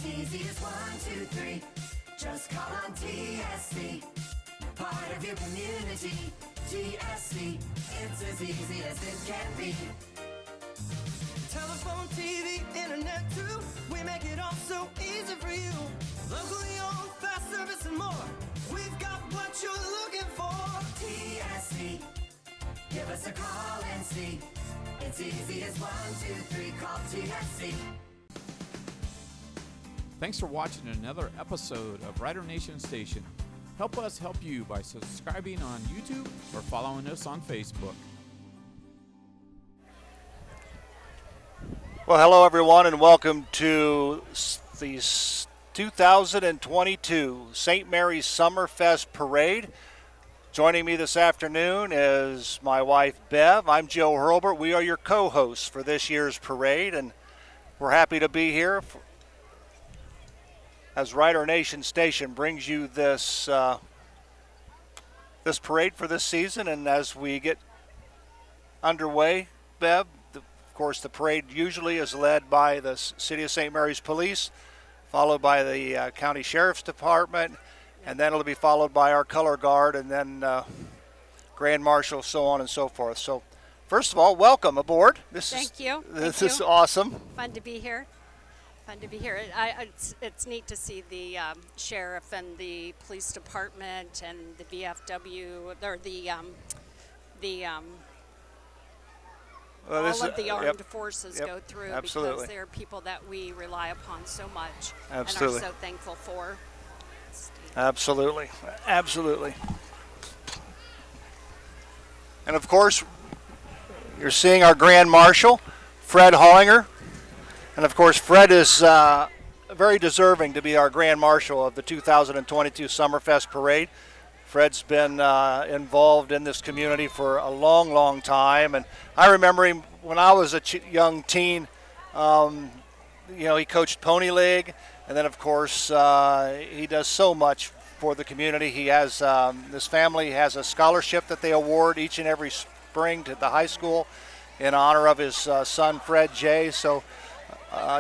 easy as 1, 2, 3. Just call on TSC. Part of your community. TSC. It's as easy as it can be. Telephone, TV, internet too. We make it all so easy for you. Locally owned, fast service and more. We've got what you're looking for. TSC. Give us a call and see. It's easy as 1, 2, 3. Call TSC. Thanks for watching another episode of Rider Nation Station. Help us help you by subscribing on YouTube or following us on Facebook. Well, hello everyone, and welcome to the 2022 St. Mary's Summerfest Parade. Joining me this afternoon is my wife, Bev. I'm Joe Hurlbert. We are your co-hosts for this year's parade, and we're happy to be here as Rider Nation Station brings you this this parade for this season. And as we get underway, Bev, of course, the parade usually is led by the City of St. Mary's Police, followed by the County Sheriff's Department, and then it'll be followed by our color guard, and then Grand Marshal, so on and so forth. So, first of all, welcome aboard. Thank you. This is awesome. Fun to be here. It's neat to see the sheriff and the police department and the VFW, or all of the armed forces go through, absolutely, because they're people that we rely upon so much, absolutely, and are so thankful for. Absolutely, absolutely. And of course, you're seeing our Grand Marshal, Fred Hollinger. And of course, Fred is very deserving to be our Grand Marshal of the 2022 Summerfest Parade. Fred's been involved in this community for a long, long time. And I remember him when I was a young teen. He coached Pony League. And then, of course, he does so much for the community. He has, this family has a scholarship that they award each and every spring to the high school in honor of his son, Fred J. So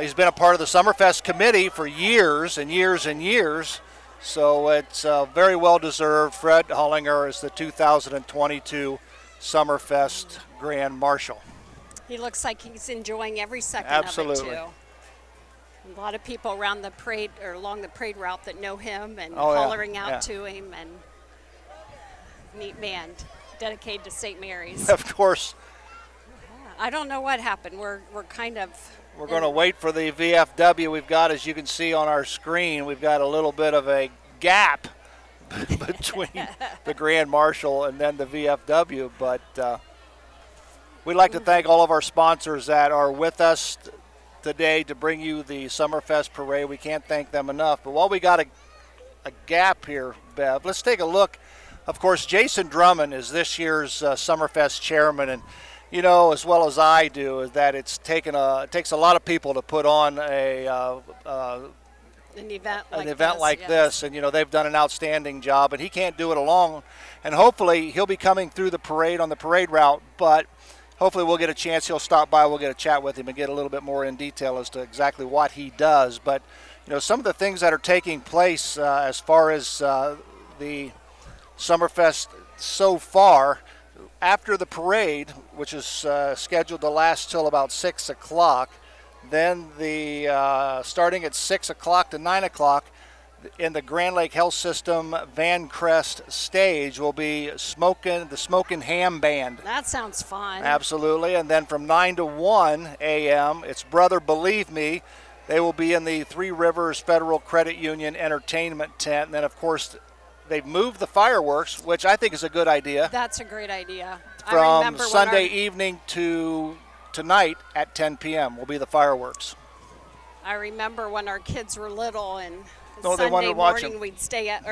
he's been a part of the Summerfest committee for years and years and years. So it's very well deserved. Fred Hollinger is the 2022 Summerfest Grand Marshal. He looks like he's enjoying every second Absolutely. of it, too. A lot of people around the parade or along the parade route that know him and Oh, yeah. hollering out Yeah. to him, and neat man, dedicated to St. Mary's. Of course. I don't know what happened. We're kind of. We're going to wait for the VFW. We've got, as you can see on our screen, we've got a little bit of a gap between the Grand Marshal and then the VFW. But we'd like to thank all of our sponsors that are with us today to bring you the Summerfest Parade. We can't thank them enough. But while we got a gap here, Bev, let's take a look. Of course, Jason Drummond is this year's Summerfest chairman, and you know as well as I do is that it takes a lot of people to put on an event like this, and they've done an outstanding job, and he can't do it alone. And hopefully he'll be coming through the parade on the parade route, but hopefully we'll get a chance. He'll stop by. We'll get a chat with him and get a little bit more in detail as to exactly what he does. But some of the things that are taking place as far as the Summerfest so far. After the parade, which is scheduled to last till about 6 o'clock, then starting at 6 o'clock to 9 o'clock in the Grand Lake Health System Van Crest stage will be the Smokin' Ham Band. That sounds fun. Absolutely. And then from 9 to 1 a.m., it's Brother Believe Me. They will be in the Three Rivers Federal Credit Union Entertainment Tent. And then, of course, they've moved the fireworks, which I think is a good idea. That's a great idea. From Sunday evening to tonight at 10 p.m. will be the fireworks. I remember when our kids were little, and Sunday morning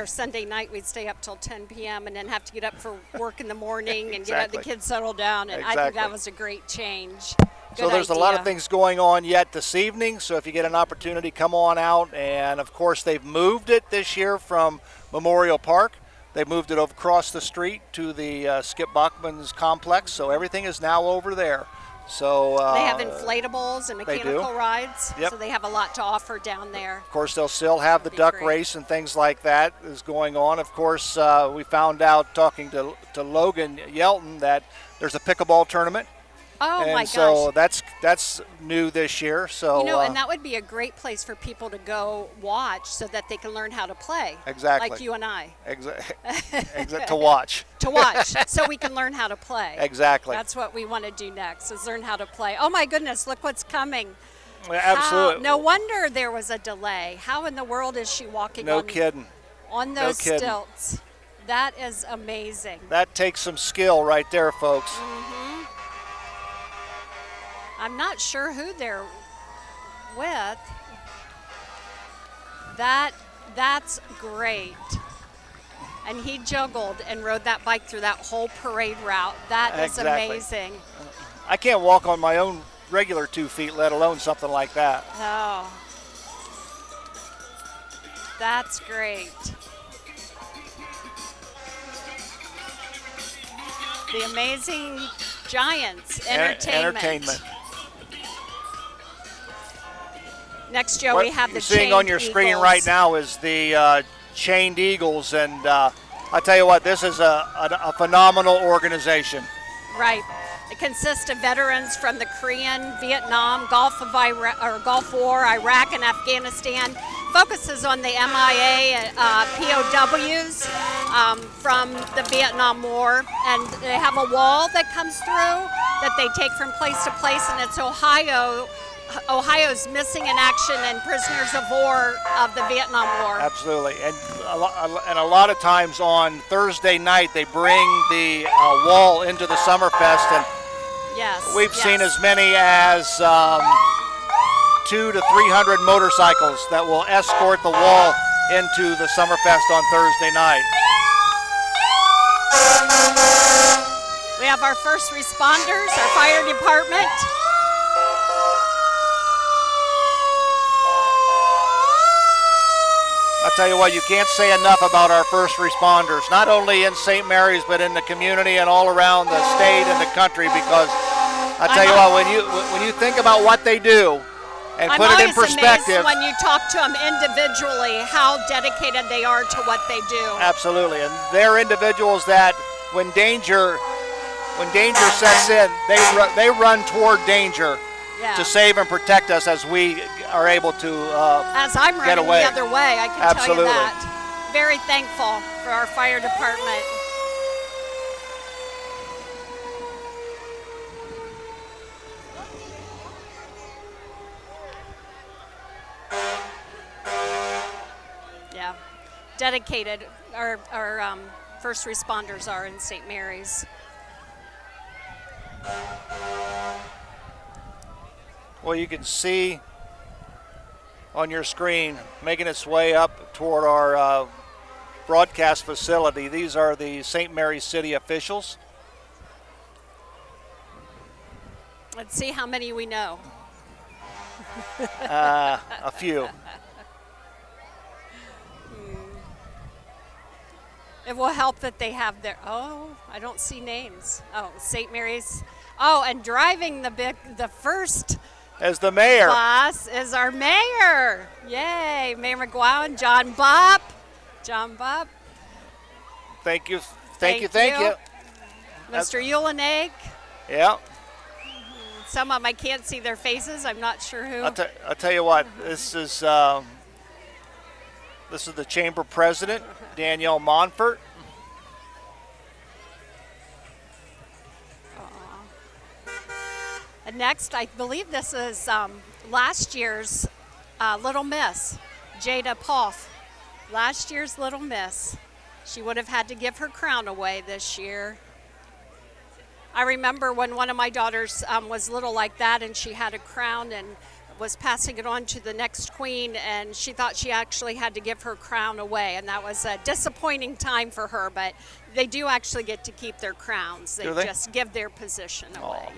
Sunday night we'd stay up till 10 p.m. and then have to get up for work in the morning and Exactly. get the kids settled down. And Exactly. I think that was a great change. So there's a lot of things going on yet this evening. So if you get an opportunity, come on out. And of course, they've moved it this year from Memorial Park. They moved it across the street to the Skip Bachman's complex. So everything is now over there. So They have inflatables and they do. mechanical rides, Yep. so they have a lot to offer down there. Of course, they'll still have the That'd be duck great. race and things like that is going on. Of course, we found out talking to Logan Yelton that there's a pickleball tournament. Oh and my so gosh. that's new this year. So And that would be a great place for people to go watch so that they can learn how to play. Exactly. Like you and I. to watch. To watch so we can learn how to play. Exactly. That's what we want to do next, is learn how to play. Oh my goodness, look what's coming. Absolutely. No wonder there was a delay. How in the world is she walking No kidding. on No those kidding. stilts? That is amazing. That takes some skill right there, folks. I'm not sure who they're with. That's great. And he juggled and rode that bike through that whole parade route. That is Exactly. amazing. I can't walk on my own regular 2 feet, let alone something like that. Oh, that's great. The Amazing Giants Entertainment. Next, Joe, we What have the you're seeing on your chained screen eagles. right now is the Chained Eagles, and I tell you what, this is a phenomenal organization. Right. It consists of veterans from the Korean, Vietnam, Gulf War, Iraq, and Afghanistan. Focuses on the MIA POWs from the Vietnam War, and they have a wall that comes through that they take from place to place, and it's Ohio's missing in action and prisoners of war of the Vietnam War. Absolutely, and a lot of times on Thursday night they bring the wall into the Summerfest, and Yes. we've seen as many as 200 to 300 motorcycles that will escort the wall into the Summerfest on Thursday night. We have our first responders, our fire department. I'll tell you what, you can't say enough about our first responders, not only in St. Mary's, but in the community and all around the state and the country, because I tell you what, when you think about what they do and I'm put it in always perspective. amazed when you talk to them individually how dedicated they are to what they do. Absolutely, and they're individuals that when danger sets in, they run toward danger Yeah. to save and protect us as we are able to As I'm get running away. the other way, I can Absolutely. tell you that. Very thankful for our fire department. Yeah, dedicated. Our first responders are in St. Mary's. Well, you can see on your screen making its way up toward our broadcast facility. These are the St. Mary's City officials. Let's see how many we know. A few. It will help that they have their, I don't see names. Oh, St. Mary's. Oh, and driving the first As the mayor. class is our mayor. Yay, Mayor McGowan, John Bopp. Thank you. Thank you. Mr. Ulenegg. Yeah. Some of them I can't see their faces. I'm not sure who. I'll tell you what. This is the chamber president, Danielle Monfort. And next, I believe this is last year's Little Miss, Jada Poff. Last year's Little Miss. She would have had to give her crown away this year. I remember when one of my daughters was little like that, and she had a crown and was passing it on to the next queen, and she thought she actually had to give her crown away, and that was a disappointing time for her, but they do actually get to keep their crowns. They Do they? just give their position away. Oh.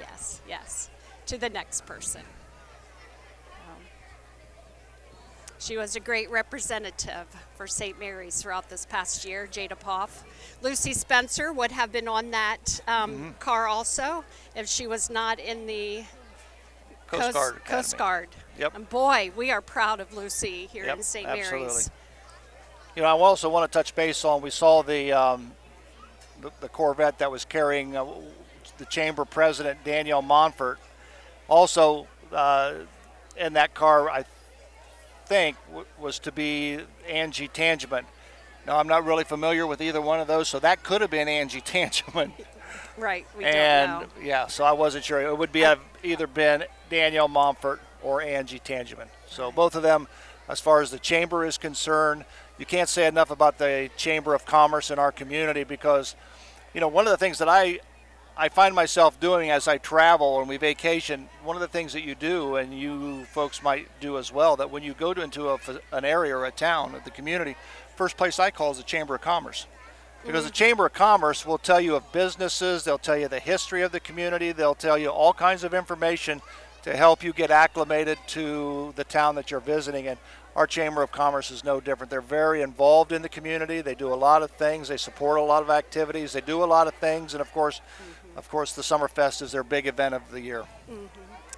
Yes, to the next person. She was a great representative for St. Mary's throughout this past year, Jada Poff. Lucy Spencer would have been on that car also if she was not in the Coast Guard. Yep. And boy, we are proud of Lucy here in St. Absolutely. Mary's. You know, I also want to touch base on, we saw the Corvette that was carrying the chamber president, Danielle Monfort. Also in that car, I think, was to be Angie Tangeman. Now, I'm not really familiar with either one of those, so that could have been Angie Tangeman. Right, we don't know. Yeah, so I wasn't sure. It would be have either been Danielle Monfort or Angie Tangeman. So both of them, as far as the chamber is concerned, you can't say enough about the Chamber of Commerce in our community because, you know, one of the things that I find myself doing as I travel and we vacation, one of the things that you do, and you folks might do as well, that when you go into an area or a town, the community, first place I call is the Chamber of Commerce. Because the Chamber of Commerce will tell you of businesses, they'll tell you the history of the community, they'll tell you all kinds of information to help you get acclimated to the town that you're visiting. And our Chamber of Commerce is no different. They're very involved in the community. They do a lot of things. They support a lot of activities. They do a lot of things. And of course, the Summerfest is their big event of the year.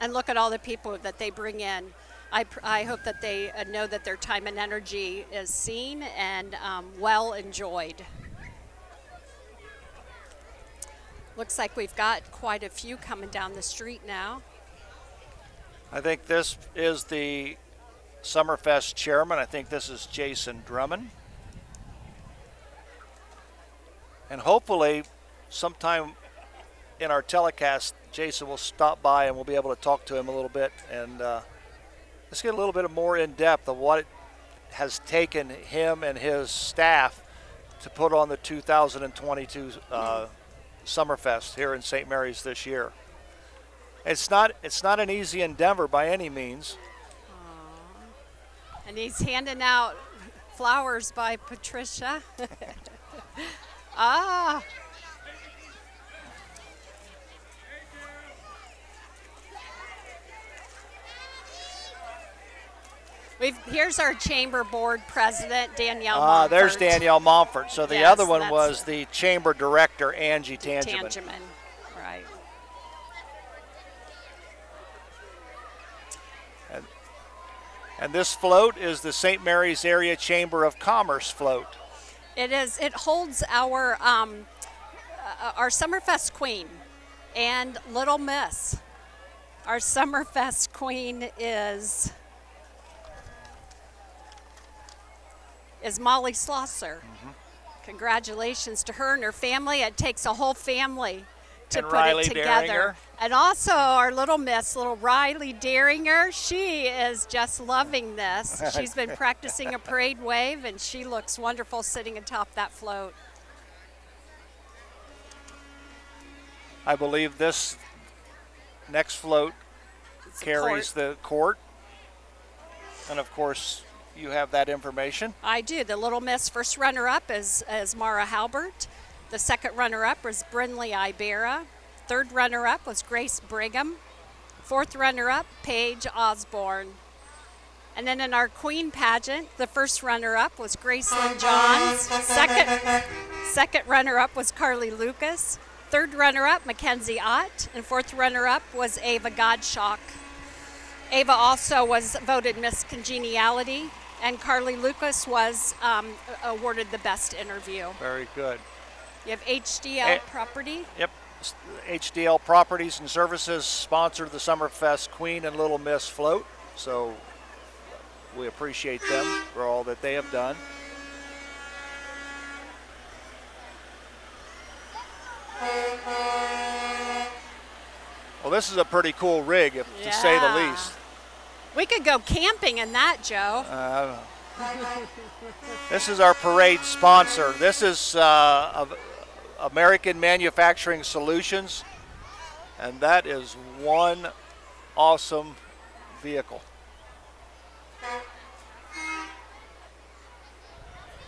And look at all the people that they bring in. I hope that they know that their time and energy is seen and well enjoyed. Looks like we've got quite a few coming down the street now. I think this is the Summerfest chairman. I think this is Jason Drummond. And hopefully sometime in our telecast, Jason will stop by and we'll be able to talk to him a little bit and let's get a little bit more in depth of what it has taken him and his staff to put on the 2022 Summerfest here in St. Mary's this year. It's not an easy endeavor by any means. And he's handing out flowers by Patricia. Here's our chamber board president, Danielle Monfort. There's Danielle Monfort. So the other one was the chamber director, Angie Tangeman. Right. And this float is the St. Mary's Area Chamber of Commerce float. It is. It holds our Summerfest Queen and Little Miss. Our Summerfest Queen is Molly Slosser. Congratulations to her and her family. It takes a whole family to put Riley it together. Daringer. And also our little miss, little Riley Daringer, she is just loving this. She's been practicing a parade wave and she looks wonderful sitting atop that float. I believe this next float carries the court. And of course, you have that information. I do. The Little Miss first runner-up is Mara Halbert. The second runner-up was Brinley Ibera. Third runner-up was Grace Brigham. Fourth runner-up, Paige Osborne. And then in our Queen pageant, the first runner-up was Gracelyn Johns. Second runner-up was Carly Lucas. Third runner-up, Mackenzie Ott. And fourth runner-up was Ava Godshock. Ava also was voted Miss Congeniality, and Carly Lucas was awarded the best interview. Very good. You have HDL Property. Yep. HDL Properties and Services sponsored the Summerfest Queen and Little Miss float, so we appreciate them for all that they have done. Well, this is a pretty cool rig, to say the least. We could go camping in that, Joe. This is our parade sponsor. This is American Manufacturing Solutions, and that is one awesome vehicle.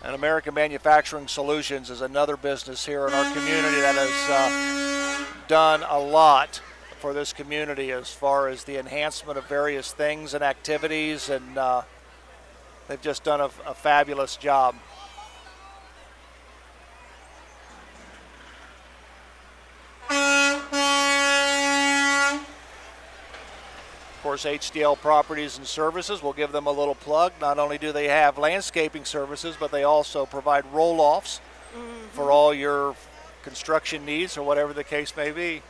And American Manufacturing Solutions is another business here in our community that has done a lot for this community as far as the enhancement of various things and activities, and They've just done a fabulous job. Of course, HDL Properties and Services, we'll give them a little plug. Not only do they have landscaping services, but they also provide roll-offs for all your construction needs or whatever the case may be.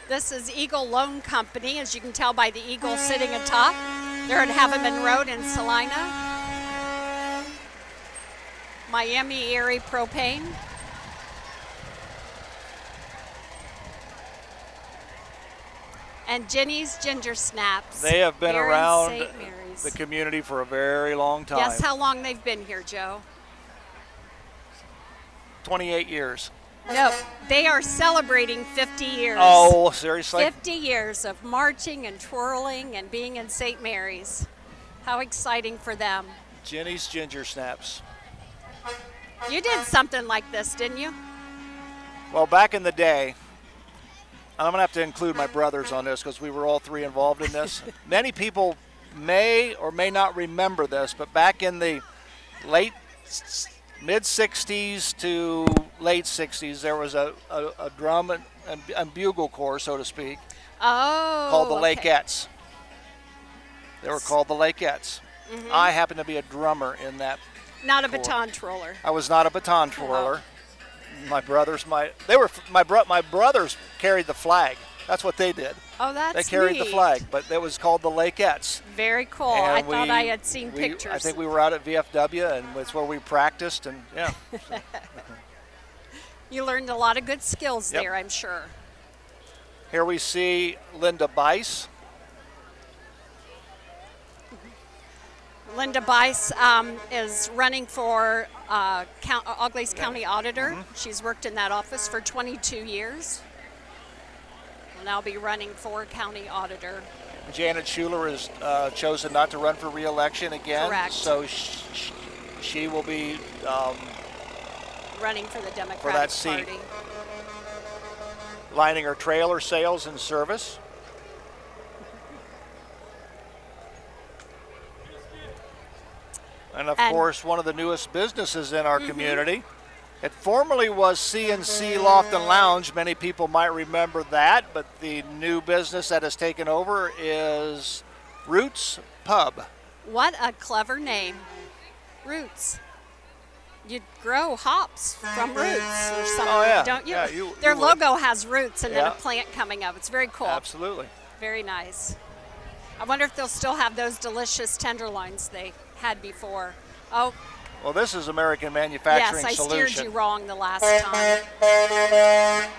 This is Eagle Loan Company, as you can tell by the eagle sitting atop. They're at Haveman Road in Salina. Miami Erie Propane. And Jenny's Ginger Snaps. They have been here in around St. Mary's. the community for a very long time. Guess how long they've been here, Joe? 28 years. No, they are celebrating 50 years. Oh, seriously? 50 years of marching and twirling and being in St. Mary's. How exciting for them. Jenny's Ginger Snaps. You did something like this, didn't you? Well, back in the day, I'm going to have to include my brothers on this because we were all three involved in this. Many people may or may not remember this, but back in the mid-'60s to late 60s, there was a drum and bugle corps, so to speak, called the Lakettes. They were called the Lakettes. I happened to be a drummer in that. Not a corps. baton twirler. I was not a baton twirler. My brothers, my brothers carried the flag. That's what they did. Oh, that's They carried neat. the flag, but it was called the Lakettes. Very cool. And I thought I had seen pictures. I think we were out at VFW, and it's where we practiced, and yeah. You learned a lot of good skills Yep. there, I'm sure. Here we see Linda Bice. Linda Bice is running for Auglaize County Auditor. She's worked in that office for 22 years. Will now be running for County Auditor. Janet Schuler has chosen not to run for re-election again. Correct. So she will be Running for the Democratic for that seat. Party. Lining her trailer sales and service. And of course, one of the newest businesses in our community. It formerly was C&C Loft and Lounge. Many people might remember that, but the new business that has taken over is Roots Pub. What a clever name. Roots. You grow hops from roots or something, Oh, yeah. don't you? Yeah, Their you would. logo has roots and then Yeah. a plant coming up. It's very cool. Absolutely. Very nice. I wonder if they'll still have those delicious tenderloins they had before. Oh, Well, this is American Manufacturing yes, I Solution. steered you wrong the last time.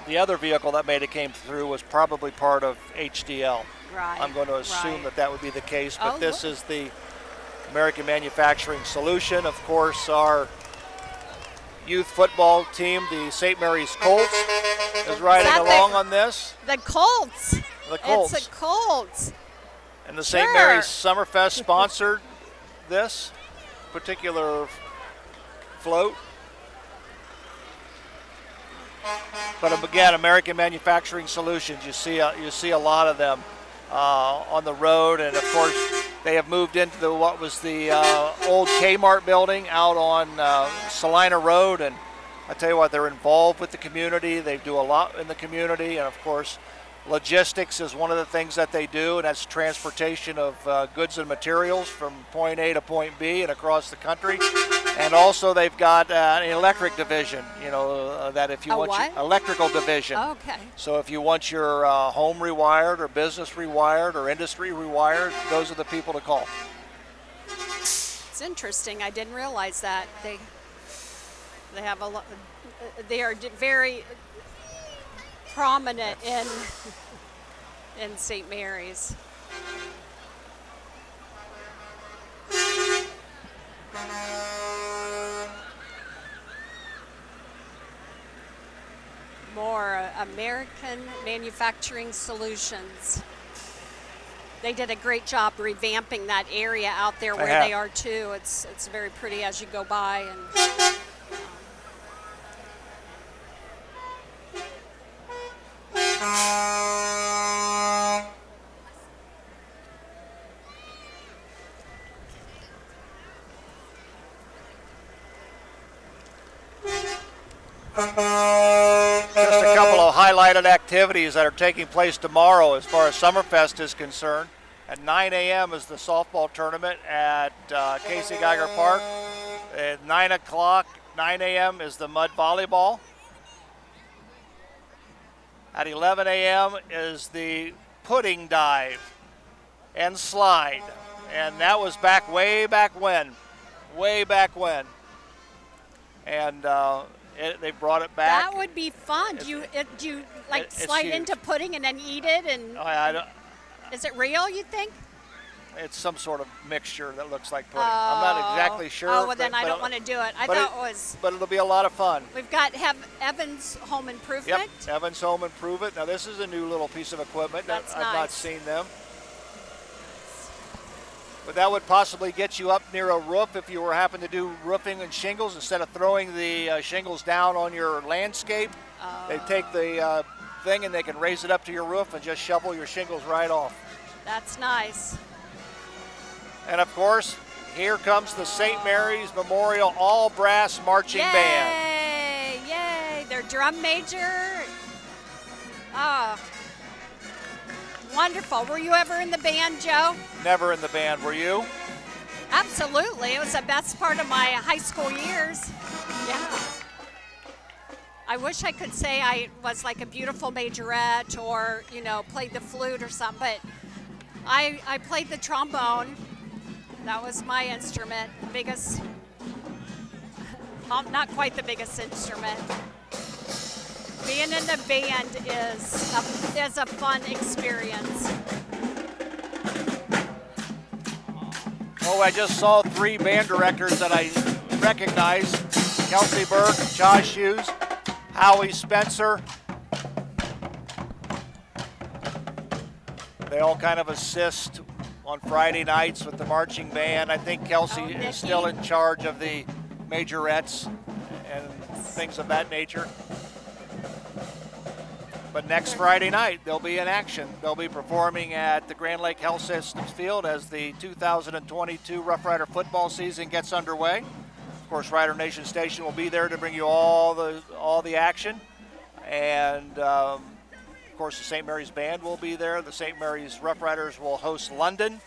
The other vehicle that made it came through was probably part of HDL. Right. I'm going to assume right. that that would be the case, but Oh, this look. is the American Manufacturing Solution. Of course, our youth football team, the St. Mary's Colts, is riding that along the- on this. The Colts. The Colts. It's the Colts. And the St. Sure. Mary's Summerfest sponsored this particular float. But again, American Manufacturing Solutions, you see a lot of them on the road, and of course they have moved into what was the old Kmart building out on Salina Road, and I tell you what, they're involved with the community. They do a lot in the community, and of course logistics is one of the things that they do, and that's transportation of goods and materials from point A to point B and across the country. And also they've got an electric division, that if you A want what? your electrical division. Okay. So if you want your home rewired or business rewired or industry rewired, those are the people to call. It's interesting. I didn't realize that. They have a lot. They are very prominent in St. Mary's. More American Manufacturing Solutions. They did a great job revamping that area out there where have. they are too. It's very pretty as you go by, and Just a couple of highlighted activities that are taking place tomorrow as far as Summerfest is concerned. At 9 a.m. is the softball tournament at Casey Geiger Park. At 9 a.m. is the mud volleyball. At 11 a.m. is the pudding dive and slide. And that was way back when. And they brought it back. That would be fun. Do you slide huge. into pudding and then eat it? And is it real, you think? It's some sort of mixture that looks like pudding. I'm not exactly sure. Oh, well, then I don't want to do it. I thought it was. But it'll be a lot of fun. We've got Evan's Home Improvement. Yep, Evan's Home Improvement. Now, this is a new little piece of equipment. That's I've not nice. seen them. But that would possibly get you up near a roof if you were happen to do roofing and shingles. Instead of throwing the shingles down on your landscape, they take the thing and they can raise it up to your roof and just shovel your shingles right off. That's nice. And of course, here comes the St. Mary's Memorial All Brass Marching Band. Yay! Their drum major. Oh, wonderful. Were you ever in the band, Joe? Never in the band. Were you? Absolutely. It was the best part of my high school years. Yeah. I wish I could say I was like a beautiful majorette or, played the flute or something, but I played the trombone. That was my instrument, the biggest, not quite the biggest instrument. Being in the band is a fun experience. Oh, I just saw 3 band directors that I recognize. Kelsey Burke, Josh Hughes, Howie Spencer. They all kind of assist on Friday nights with the marching band. I think Kelsey is still in charge of the majorettes and things of that nature. But next Friday night, they'll be in action. They'll be performing at the Grand Lake Health Systems Field as the 2022 Rough Rider football season gets underway. Of course, Rider Nation Station will be there to bring you all the action. And of course, the St. Mary's Band will be there. The St. Mary's Rough Riders will host London.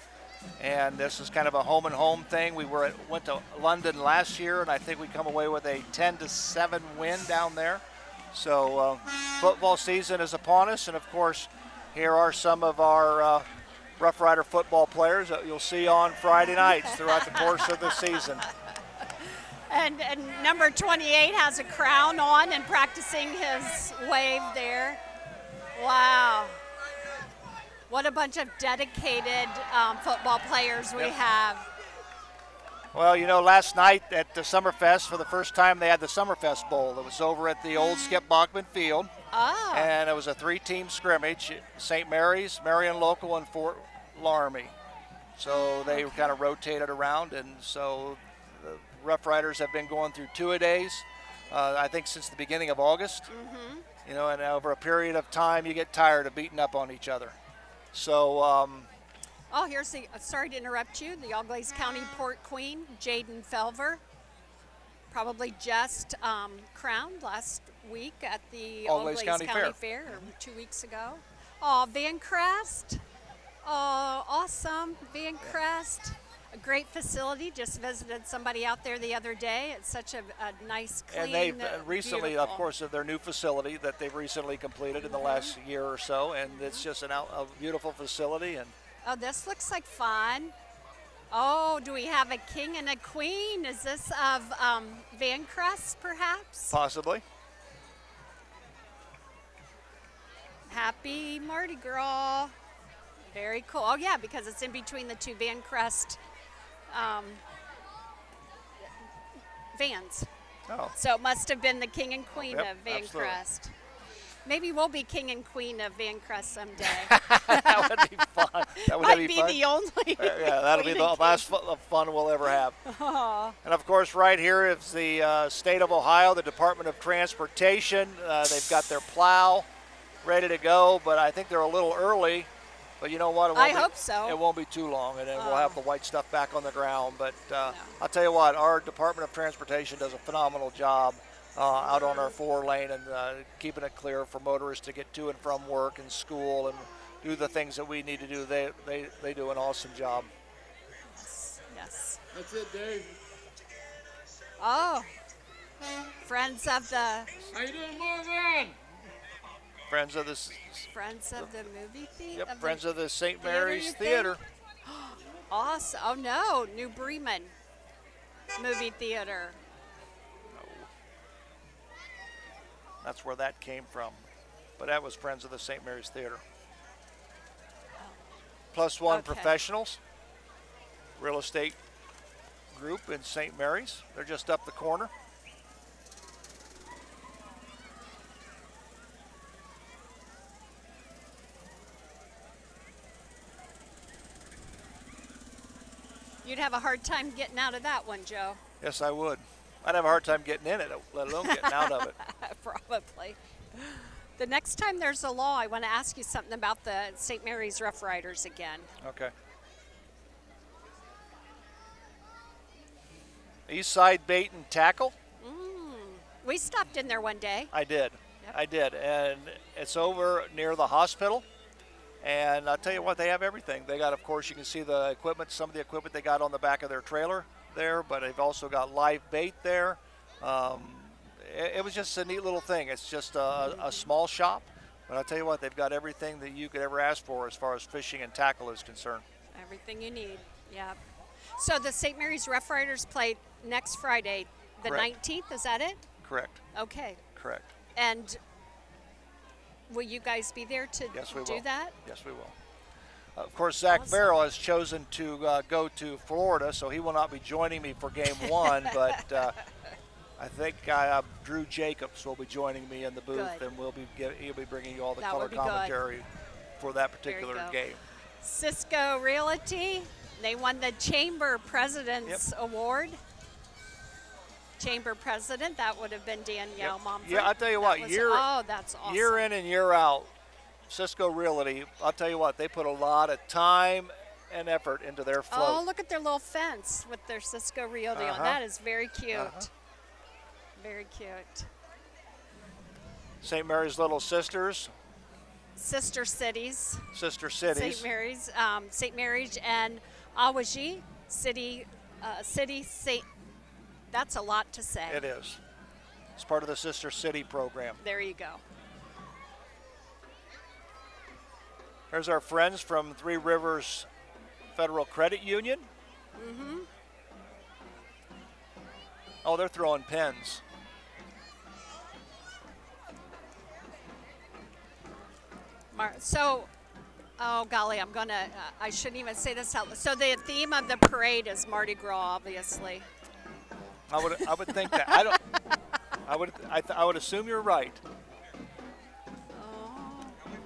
And this is kind of a home and home thing. We went to London last year, and I think we come away with a 10-7 win down there. So football season is upon us, and of course, here are some of our Rough Rider football players that you'll see on Friday nights throughout the course of the season. And number 28 has a crown on and practicing his wave there. Wow. What a bunch of dedicated football players we have. Well, last night at the Summerfest, for the first time, they had the Summerfest Bowl. It was over at the old Skip Bachman Field. Oh. And it was a 3-team scrimmage, St. Mary's, Marion Local, and Fort Laramie. So they kind of rotated around, and so the Rough Riders have been going through 2-a-days, I think since the beginning of August. Mm-hmm. And over a period of time, you get tired of beating up on each other. So... here's sorry to interrupt you, the All-Glaze County Port Queen, Jaden Felver, probably just crowned last week at the All-Glaze County Fair 2 weeks ago. Oh, Van Crest. Oh, awesome. Van Crest. A great facility. Just visited somebody out there the other day. It's such a nice, clean, and they've recently, beautiful. of course, their new facility that they've recently completed in the last year or so, and it's just a beautiful facility. And oh, this looks like fun. Oh, do we have a king and a queen? Is this of Van Crest, perhaps? Possibly. Happy Mardi Gras. Very cool. Oh, yeah, because it's in between the two Van Crest vans. Oh. So it must have been the king and queen of Van absolutely. Crest. Maybe we'll be king and queen of Van Crest someday. That would be fun. That would Might be be fun. the only. Yeah, that'll be the last fun we'll ever have. Oh. And of course, right here is the state of Ohio, the Department of Transportation. They've got their plow ready to go, but I think they're a little early. But you know what? I hope so. It won't be too long, and then we'll have the white stuff back on the ground. But I'll tell you what, our Department of Transportation does a phenomenal job out on our 4-lane and keeping it clear for motorists to get to and from work and school and do the things that we need to do. They do an awesome job. Yes. That's it, Dave. Oh, friends of the How you doing, Morgan? Friends of the movie theater. Yep, Friends of the St. theater, Mary's you think? Theater. Awesome. Oh no, New Bremen movie theater. That's where that came from. But that was Friends of the St. Mary's Theater. Plus One Okay. Professionals, real estate group in St. Mary's. They're just up the corner. You'd have a hard time getting out of that one, Joe. Yes, I would. I'd have a hard time getting in it, let alone getting out of it. Probably. The next time there's a law, I want to ask you something about the St. Mary's Rough Riders again. Okay. East Side Bait and Tackle. We stopped in there one day. I did. Yep. I did. And it's over near the hospital. And I'll tell you what, they have everything. They got, of course, you can see the equipment, some of the equipment they got on the back of their trailer there, but they've also got live bait there. It was just a neat little thing. It's just a small shop, but I'll tell you what, they've got everything that you could ever ask for as far as fishing and tackle is concerned. Everything you need. Yeah. So the St. Mary's Rough Riders play next Friday, the Correct. 19th. Is that it? Correct. Okay. Correct. And will you guys be there to Yes, we do will. that? Yes, we will. Of course, Zach Awesome. Farrell has chosen to go to Florida, so he will not be joining me for Game 1, but I think Drew Jacobs will be joining me in the booth, Good. and he'll be bringing you all the That color would be good. commentary for that There you particular go. game. Cisco Realty, they won the Chamber President's Award. Chamber President, that would have been Danielle Yep. Momford. Yeah, I'll tell you what, that's awesome. year in and year out, Cisco Realty, I'll tell you what, they put a lot of time and effort into their float. Oh, look at their little fence with their Cisco Realty on. Uh-huh. That is very cute. Uh-huh. Very cute. St. Mary's Little Sisters, Sister cities. Sister Cities. St. Mary's and Awaji City, St. That's a lot to say. It is. It's part of the Sister City program. There you go. There's our friends from Three Rivers Federal Credit Union. Mm-hmm. Oh, they're throwing pens. Oh golly, I shouldn't even say this out loud. So the theme of the parade is Mardi Gras, obviously. I would think that. I would assume you're right.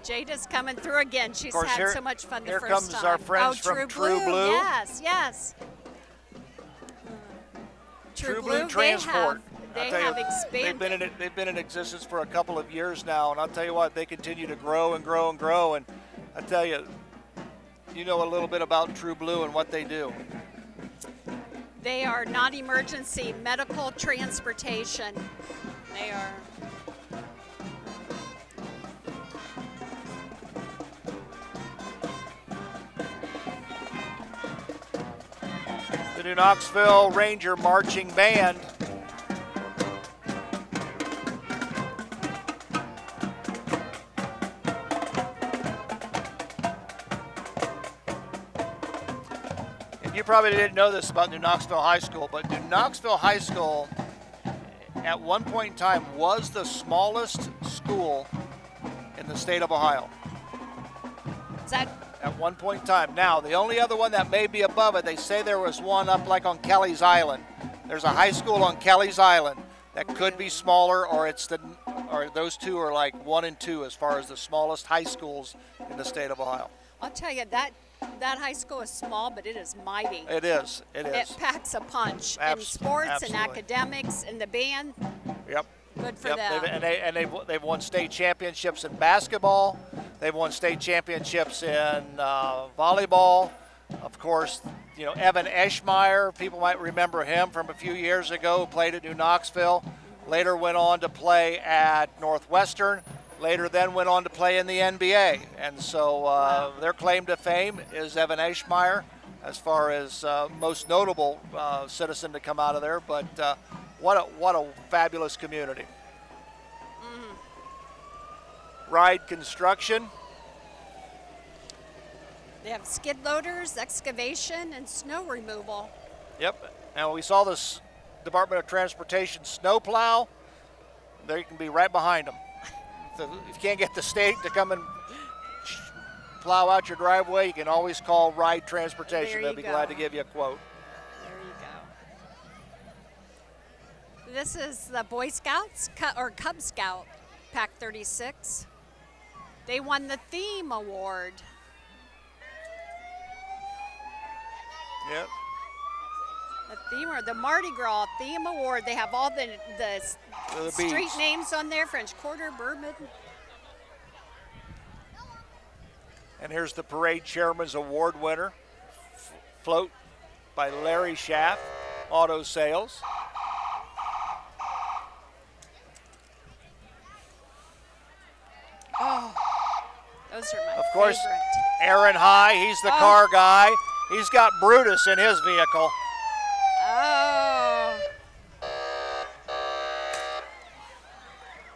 Jada's coming through again. She's course, had here- so much fun the here first comes time. our friends from True Blue. Yes, yes. True Blue Transport. They I'll tell have you, expanded. They've been in existence for a couple of years now, and I'll tell you what, they continue to grow and grow and grow. And I tell you, you know a little bit about True Blue and what they do. They are non-emergency medical transportation. They are. The New Knoxville Ranger Marching Band. And you probably didn't know this about New Knoxville High School, but New Knoxville High School at one point in time was the smallest school in the state of Ohio. Is that At one point in time. Now, the only other one that may be above it, they say there was one up like on Kelly's Island. There's a high school on Kelly's Island that could be smaller, or those two are like 1 and 2 as far as the smallest high schools in the state of Ohio. I'll tell you that high school is small, but it is mighty. It is. It is. It packs a punch in Abs- sports absolutely. and academics and the band. Yep. Good for Yep. them. They've won state championships in basketball. They've won state championships in volleyball. Of course, Evan Eschmeyer, people might remember him from a few years ago, who played at New Knoxville. Later went on to play at Northwestern. Later then went on to play in the NBA. And so their claim to fame is Evan Eschmeyer as far as most notable citizen to come out of there. But what a fabulous community. Ride Construction. They have skid loaders, excavation, and snow removal. Yep. And we saw this Department of Transportation snowplow. There you can be right behind them. So if you can't get the state to come and plow out your driveway, you can always call Ride Transportation. They'll be glad to give you a quote. There you go. This is the Boy Scouts or Cub Scout Pack 36. They won the theme award. Yep. The Mardi Gras theme award. They have all the street beads. names on there: French Quarter, Bourbon. And here's the parade chairman's award winner, float by Larry Schaff, Auto Sales. Oh, those are my Of course, favorite. Aaron High, he's the car guy. He's got Brutus in his vehicle. Oh.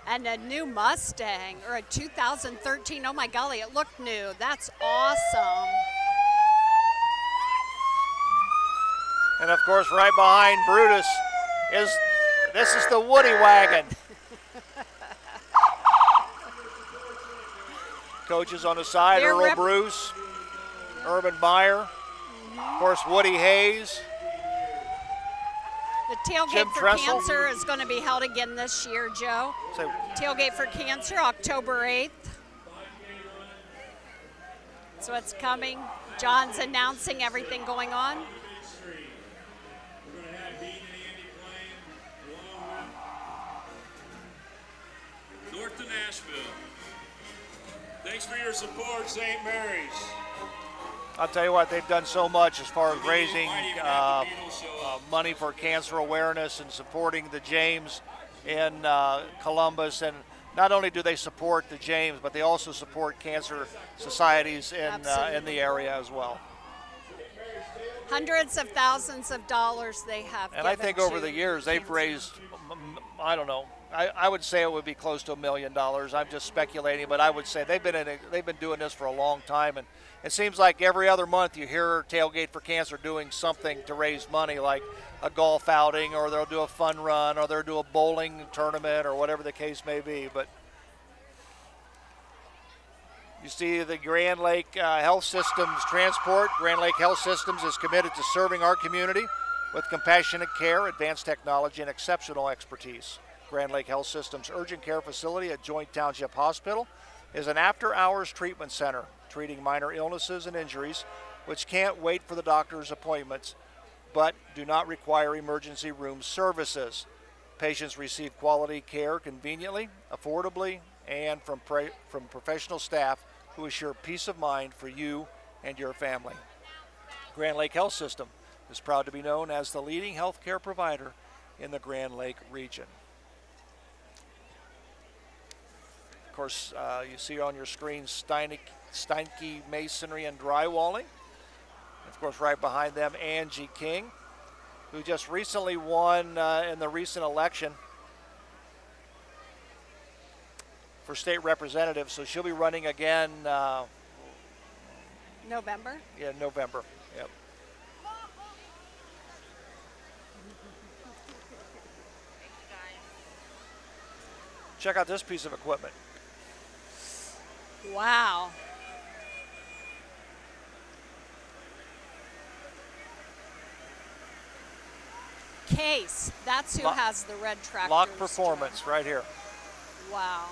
And a new Mustang, or a 2013. Oh my golly, it looked new. That's awesome. And of course, right behind Brutus this is the Woody wagon. Coaches on the side, Earl Bruce, Urban Meyer, of course, Woody Hayes. The Tailgate Jim for Tressel. Cancer is going to be held again this year, Joe. So, Tailgate for Cancer, October 8th. So it's coming. John's announcing everything going on. North to Nashville. Thanks for your support, St. Mary's. I'll tell you what, they've done so much as far as raising money for cancer awareness and supporting the James in Columbus. And not only do they support the James, but they also support cancer societies in the area as well. Hundreds of thousands of dollars they have. And I think over the years they've raised, I don't know, I would say it would be close to $1 million. I'm just speculating, but I would say they've been doing this for a long time, and it seems like every other month you hear Tailgate for Cancer doing something to raise money, like a golf outing, or they'll do a fun run, or they'll do a bowling tournament, or whatever the case may be. But you see the Grand Lake Health Systems Transport. Grand Lake Health Systems is committed to serving our community with compassionate care, advanced technology, and exceptional expertise. Grand Lake Health Systems Urgent Care Facility at Joint Township Hospital is an after-hours treatment center treating minor illnesses and injuries which can't wait for the doctor's appointments but do not require emergency room services. Patients receive quality care conveniently, affordably, and from professional staff who assure peace of mind for you and your family. Grand Lake Health System is proud to be known as the leading healthcare provider in the Grand Lake region. Of course, you see on your screen Steinke Masonry and Drywalling. Of course, right behind them, Angie King, who just recently won in the recent election for state representative. So she'll be running again. November? Yeah, November. Yep. Check out this piece of equipment. Wow. Case, that's who has the red tractor. Lock Performance right here. Wow.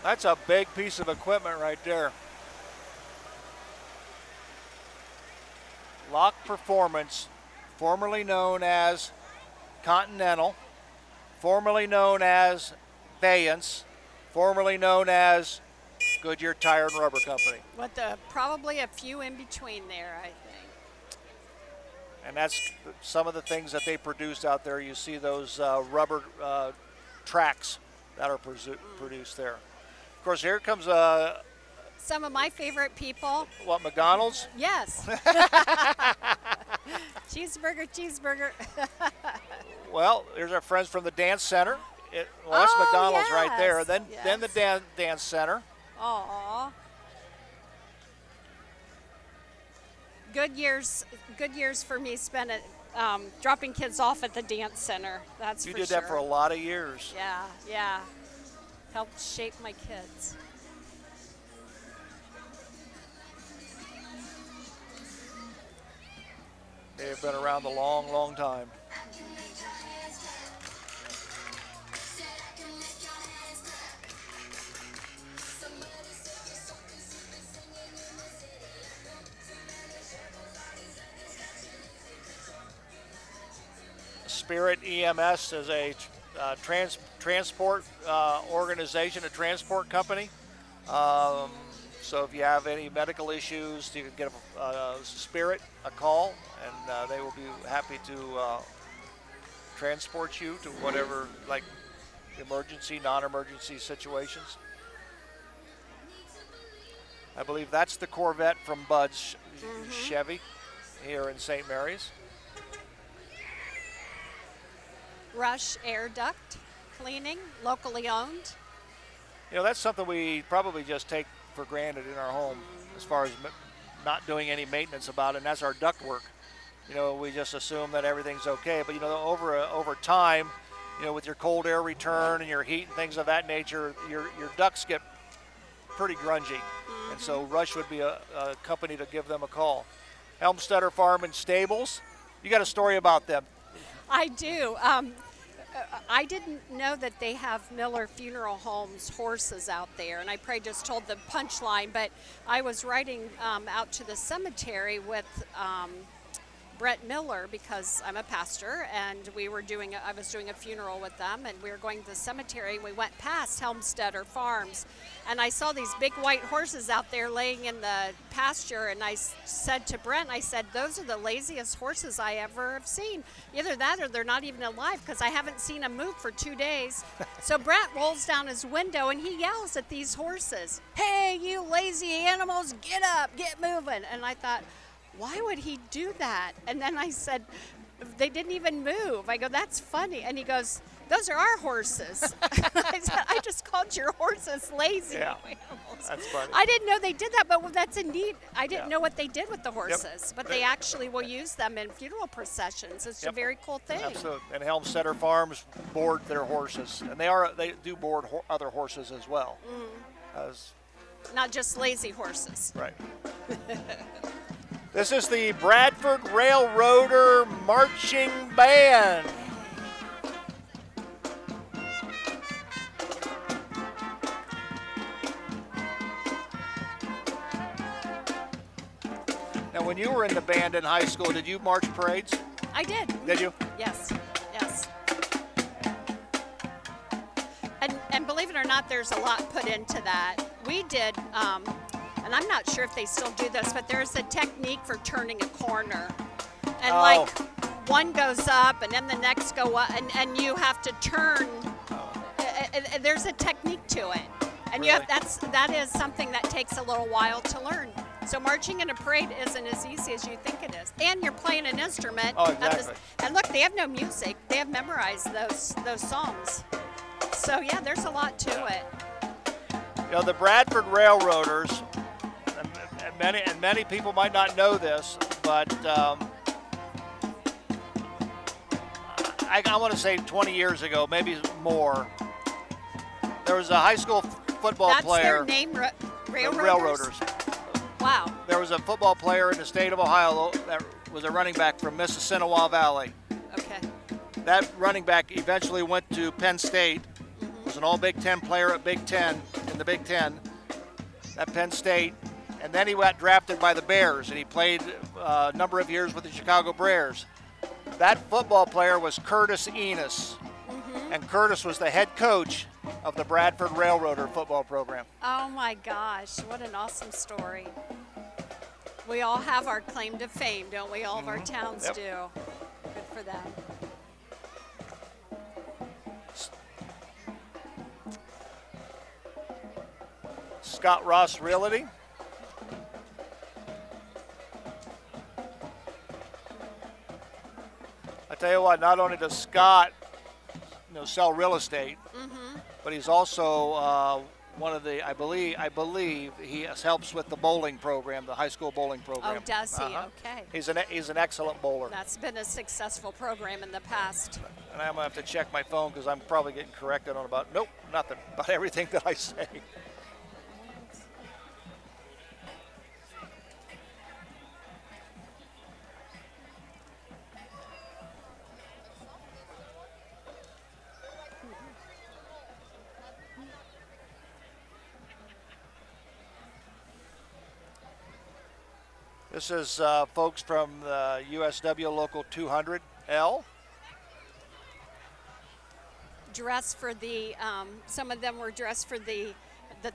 That's a big piece of equipment right there. Lock Performance, formerly known as Continental, formerly known as Vayance, formerly known as Goodyear Tire and Rubber Company. With probably a few in between there, I think. And that's some of the things that they produce out there. You see those rubber tracks that are produced there. Of course, here comes Some of my favorite people. what, McDonald's? Yes. Cheeseburger, cheeseburger. Well, here's our friends from the dance center. That's Oh, McDonald's right there. yes, Then the dance center. Aw. Good years for me spent at dropping kids off at the dance center. That's You for did sure. that for a lot of years. Yeah. Helped shape my kids. They've been around a long, long time. Spirit EMS is a transport organization, a transport company. So if you have any medical issues, you can give Spirit a call, and they will be happy to transport you to whatever, like emergency, non-emergency situations. I believe that's the Corvette from Bud's Chevy here in St. Mary's. Rush air duct cleaning, locally owned. You know, that's something we probably just take for granted in our home as far as not doing any maintenance about it, and that's our duct work. You know, we just assume that everything's okay, but you know, over time, you know, with your cold air return and your heat and things of that nature, your ducts get pretty grungy, and so Rush would be a company to give them a call. Helmstetter Farm and Stables, you got a story about them. I do. I didn't know that they have Miller Funeral Homes horses out there, and I probably just told the punchline, but I was riding out to the cemetery with Brett Miller because I'm a pastor, and I was doing a funeral with them, and we were going to the cemetery, and we went past Helmstetter Farms, and I saw these big white horses out there laying in the pasture, and I said to Brent, I said, those are the laziest horses I ever have seen. Either that or they're not even alive, because I haven't seen them move for 2 days. So Brent rolls down his window, and he yells at these horses, "Hey, you lazy animals, get up, get moving." And I thought, why would he do that? And then I said, they didn't even move. I go, that's funny. And he goes, those are our horses. I said, I just called your horses lazy animals. That's funny. I didn't know they did that, but that's a neat. I didn't know what they did with the horses, but they actually will use them in funeral processions. It's a very cool thing. Absolutely. And Helmstetter Farms board their horses, and they do board other horses as well. Not just lazy horses. Right. This is the Bradford Railroader Marching Band. Now, when you were in the band in high school, did you march parades? I did. Did you? Yes. And believe it or not, there's a lot put into that. We did, and I'm not sure if they still do this, but there's a technique for turning a corner. And like one goes up and then the next go up, and you have to turn. There's a technique to it. And Really? that is something that takes a little while to learn. So marching in a parade isn't as easy as you think it is. And you're playing an instrument. Oh, exactly. And look, they have no music. They have memorized those songs. So yeah, there's a lot to it. You know, the Bradford Railroaders, and many people might not know this, but I want to say 20 years ago, maybe more, there was a high school football player. That's their name, Railroaders? Railroaders. Wow. There was a football player in the state of Ohio that was a running back from Mississinawa Valley. Okay. That running back eventually went to Penn State, was an all Big Ten player at Big Ten, in the Big Ten, at Penn State, and then he got drafted by the Bears, and he played a number of years with the Chicago Bears. That football player was Curtis Enos, and Curtis was the head coach of the Bradford Railroader football program. Oh my gosh, what an awesome story. We all have our claim to fame, don't we? All of our towns Yep. do. Good for them. Scott Ross Realty. I tell you what, not only does Scott, sell real estate, but he's also one of the, I believe he helps with the bowling program, the high school bowling program. Oh, does he? Okay. He's an excellent bowler. That's been a successful program in the past. And I'm gonna have to check my phone because I'm probably getting corrected on about nothing about everything that I say. This is folks from the USW Local 200L. Dressed for the, some of them were dressed for the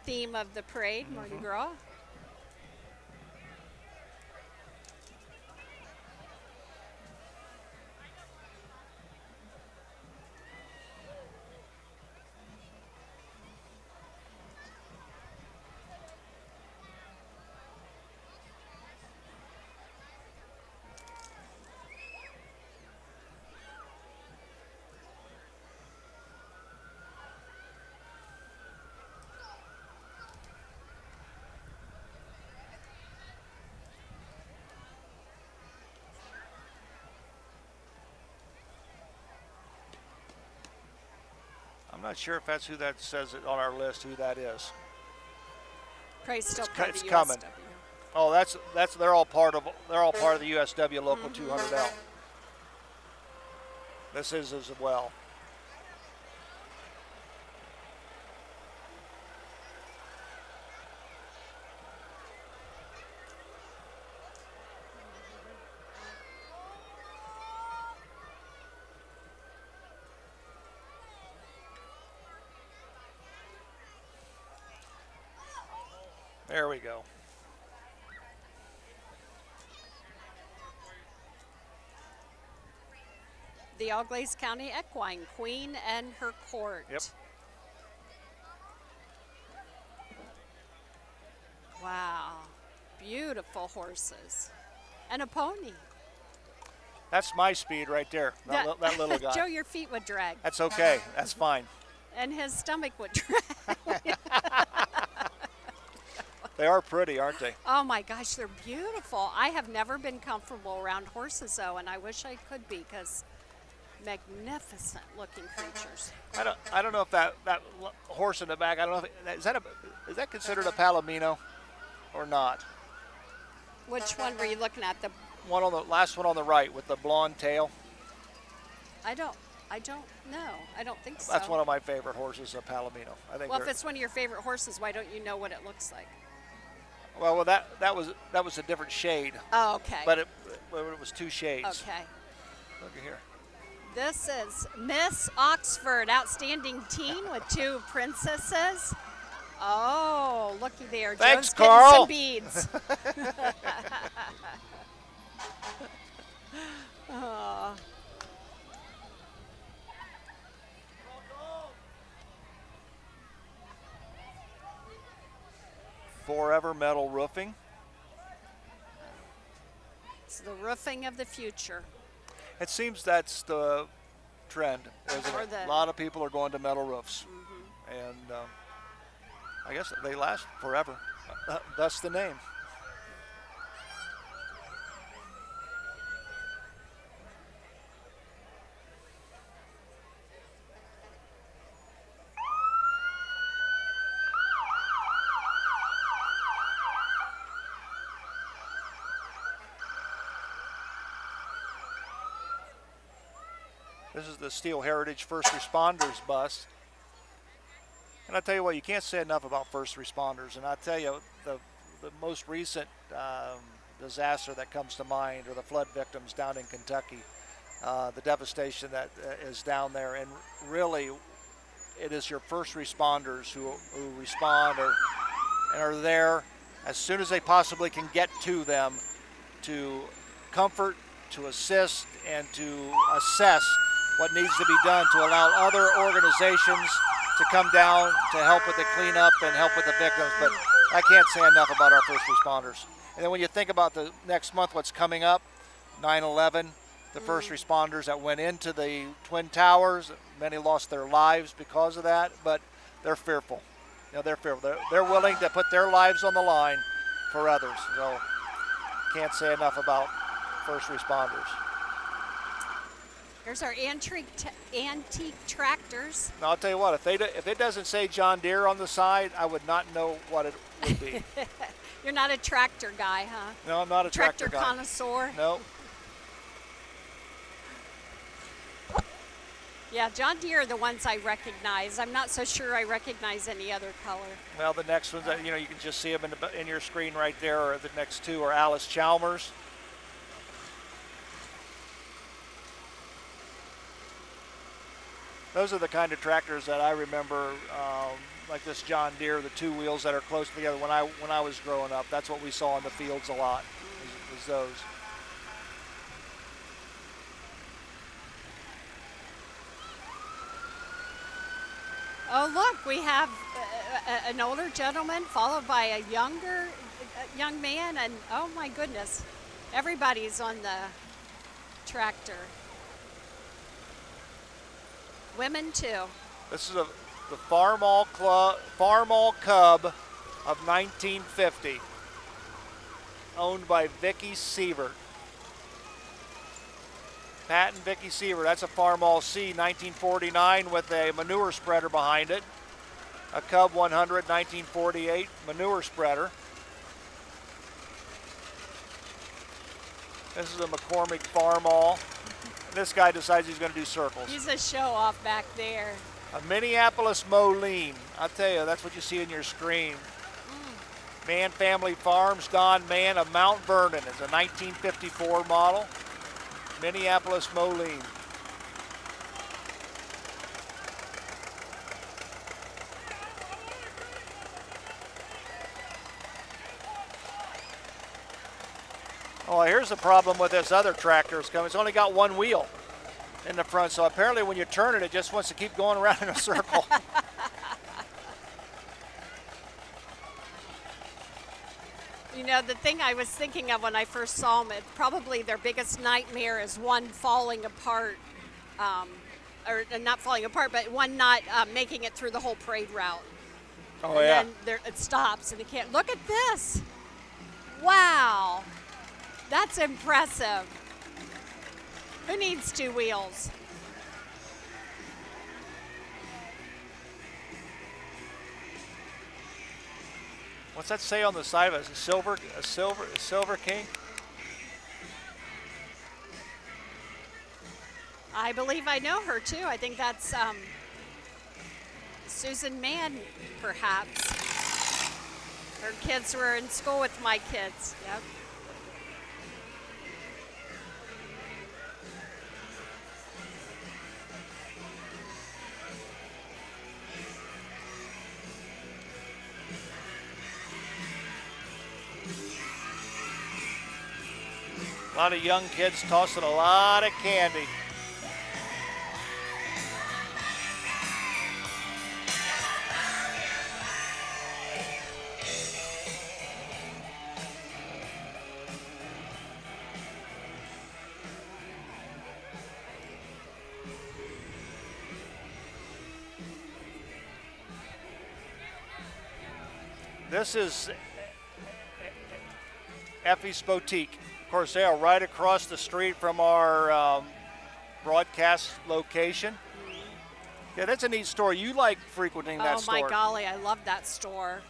theme of the parade, Mardi Gras. I'm not sure if that's who that says it on our list, who that is. Praise still It's part of it's the coming. USW. Oh, that's they're all part of the USW Local 200L. This is as well. There we go. The Auglaize County Equine Queen and her court. Yep. Wow. Beautiful horses. And a pony. That's my speed right there. That little guy. Joe, your feet would drag. That's okay. That's fine. And his stomach would drag. They are pretty, aren't they? Oh my gosh, they're beautiful. I have never been comfortable around horses though, and I wish I could be because magnificent looking creatures. I don't know if that horse in the back. I don't know if is that considered a palomino or not. Which one were you looking at? The One on the last one on the right with the blonde tail. I don't know. I don't think so. That's one of my favorite horses, a palomino. I think. Well, if it's one of your favorite horses, why don't you know what it looks like? Well, that was a different shade. Oh, okay. But it was two shades. Okay. Look at here. This is Miss Oxford, outstanding teen with 2 princesses. Oh, looky there. Thanks, Joe's getting Carl. some beads. Oh. Forever metal roofing. It's the roofing of the future. It seems that's the trend. Isn't Or it? the- A lot of people are going to metal roofs, and I guess they last forever. Thus the name. This is the Steel Heritage First Responders bus. And I tell you what, you can't say enough about first responders. And I tell you, the most recent disaster that comes to mind are the flood victims down in Kentucky. The devastation that is down there. And really, it is your first responders who respond and are there as soon as they possibly can get to them to comfort, to assist, and to assess what needs to be done to allow other organizations to come down to help with the cleanup and help with the victims. But I can't say enough about our first responders. And then when you think about the next month, what's coming up, 9/11, the first responders that went into the Twin Towers, many lost their lives because of that, but they're fearful. They're fearful. They're willing to put their lives on the line for others. So can't say enough about first responders. Here's our antique tractors. Now, I'll tell you what, if it doesn't say John Deere on the side, I would not know what it would be. You're not a tractor guy, huh? No, I'm not a tractor guy. Connoisseur? No. Yeah, John Deere are the ones I recognize. I'm not so sure I recognize any other color. Well, the next ones, you can just see them in your screen right there, or the next two are Alice Chalmers. Those are the kind of tractors that I remember, like this John Deere, the two wheels that are close together. When I was growing up, that's what we saw in the fields a lot, was those. Oh, look, we have an older gentleman followed by a young man, and oh my goodness, everybody's on the tractor. Women too. This is the Farmall Cub of 1950, owned by Vicky Sievert. Pat and Vicky Sievert. That's a Farmall C 1949 with a manure spreader behind it. A Cub 100 1948 manure spreader. This is a McCormick Farmall. This guy decides he's going to do circles. He's a show off back there. A Minneapolis Moline. I'll tell you, that's what you see in your screen. Mann Family Farms, Don Mann of Mount Vernon. It's a 1954 model. Minneapolis Moline. Oh, here's the problem with this other tractor. It's only got one wheel in the front, so apparently when you turn it, it just wants to keep going around in a circle. You know, the thing I was thinking of when I first saw them, probably their biggest nightmare is one falling apart, or not falling apart, but one not making it through the whole parade route. Oh, and yeah. then it stops and they can't. Look at this. Wow. That's impressive. Who needs two wheels? What's that say on the side of it? A silver king? I believe I know her too. I think that's Susan Mann, perhaps. Her kids were in school with my kids. Yep. A lot of young kids tossing a lot of candy. This is Effie's Boutique. Of course, they are right across the street from our broadcast location. Yeah, that's a neat store. You like frequenting that store. Oh, my golly, I love that store.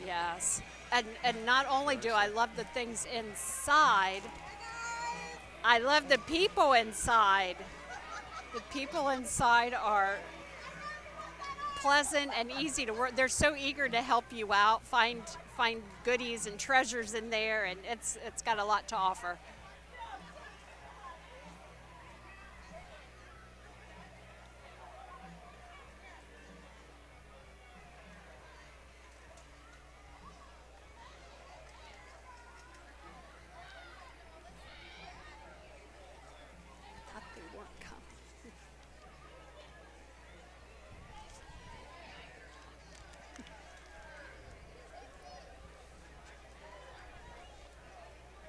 Yes. And not only do I love the things inside, I love the people inside. The people inside are pleasant and easy to work. They're so eager to help you out, find goodies and treasures in there, and it's got a lot to offer.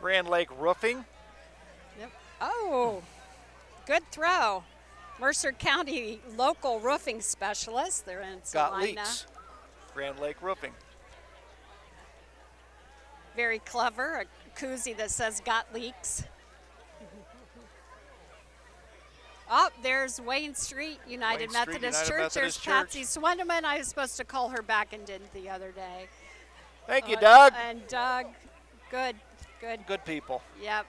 Grand Lake Roofing. Yep. Oh, good throw. Mercer County local roofing specialist. They're in Salina. Got leaks. Grand Lake Roofing. Very clever. A koozie that says got leaks. Oh, there's Wayne Street United Methodist Church. There's Patsy Swendeman. I was supposed to call her back and didn't the other day. Thank you, Doug. And Doug, good. Good people. Yep.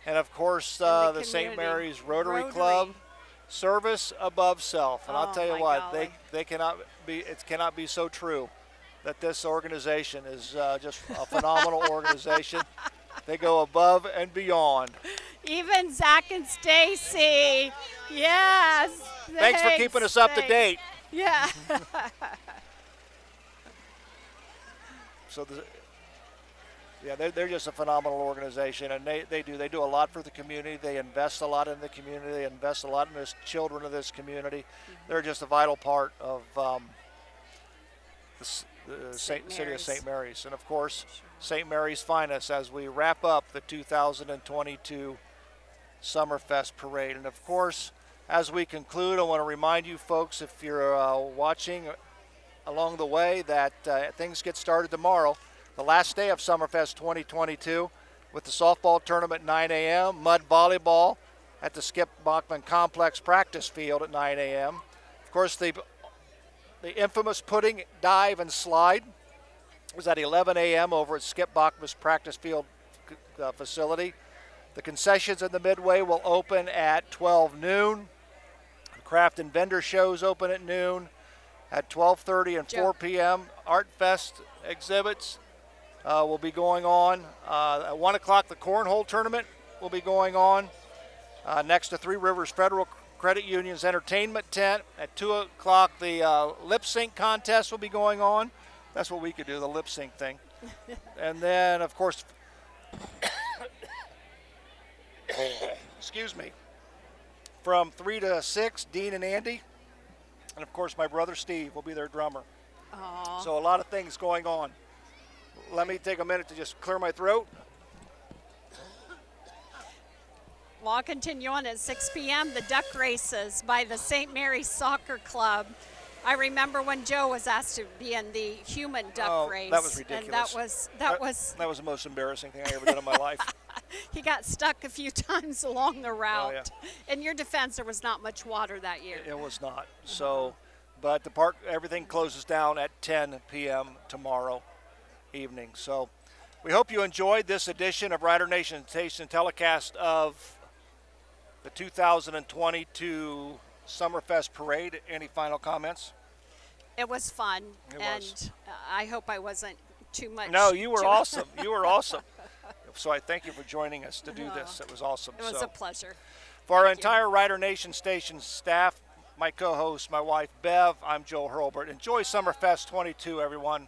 And of course, the St. Mary's Rotary Club, service above self. And I'll tell you what, they cannot be. It cannot be so true that this organization is just a phenomenal organization. They go above and beyond. Even Zach and Stacy. Yes. Thanks for keeping us up to date. Yeah. So, they're just a phenomenal organization, and they do a lot for the community. They invest a lot in the community. They invest a lot in the children of this community. They're just a vital part of the city of St. Mary's. And, of course, St. Mary's finest as we wrap up the 2022 Summerfest Parade. And, of course, as we conclude, I want to remind you folks, if you're watching along the way, that things get started tomorrow, the last day of Summerfest 2022, with the softball tournament at 9 a.m., mud volleyball at the Skip Bachman Complex practice field at 9 a.m. Of course, the infamous pudding, dive, and slide was at 11 a.m. over at Skip Bachman's practice field facility. The concessions in the Midway will open at 12 noon. The craft and vendor shows open at noon. At 12:30 and 4 p.m., Art Fest exhibits will be going on. At 1 o'clock, the Cornhole Tournament will be going on. Next to Three Rivers Federal Credit Union's entertainment tent. At 2 o'clock, the lip sync contest will be going on. That's what we could do, the lip sync thing. And then, of course, excuse me, from 3 to 6, Dean and Andy. And, of course, my brother Steve will be their drummer. Aww. So a lot of things going on. Let me take a minute to just clear my throat. Well, I'll continue on at 6 p.m. The duck races by the St. Mary's Soccer Club. I remember when Joe was asked to be in the human duck race. That was ridiculous. And that was the most embarrassing thing I ever did in my life. He got stuck a few times along the route. Oh, yeah. In your defense, there was not much water that year. It was not. So, but the park, everything closes down at 10 p.m. tomorrow evening. So we hope you enjoyed this edition of Rider Nation Station telecast of the 2022 Summerfest Parade. Any final comments? It was fun. It and was. I hope I wasn't too much. No, you were awesome. You were awesome. So I thank you for joining us to do this. It was awesome. It was a pleasure. For our entire Rider Nation Station staff, my co-host, my wife, Bev, I'm Joe Hurlbert. Enjoy Summerfest 22, everyone.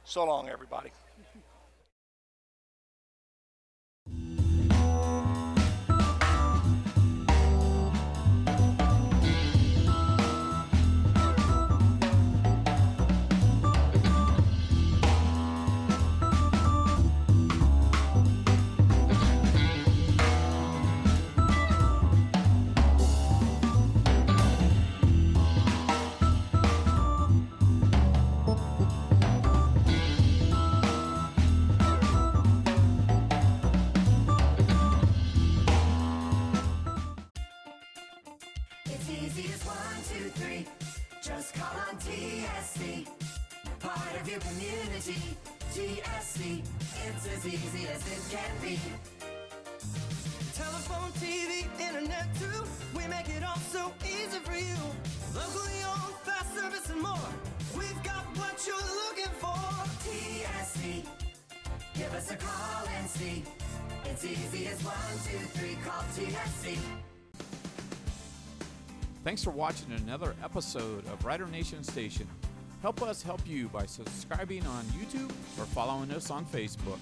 So long, everybody. It's easy as 1, 2, 3. Just call on TSC. Part of your community. TSC. It's as easy as it can be. Telephone, TV, internet too. We make it all so easy for you. Locally owned, fast service and more. We've got what you're looking for. TSC. Give us a call and see. It's easy as 1, 2, 3. Call TSC. Thanks for watching another episode of Rider Nation Station. Help us help you by subscribing on YouTube or following us on Facebook.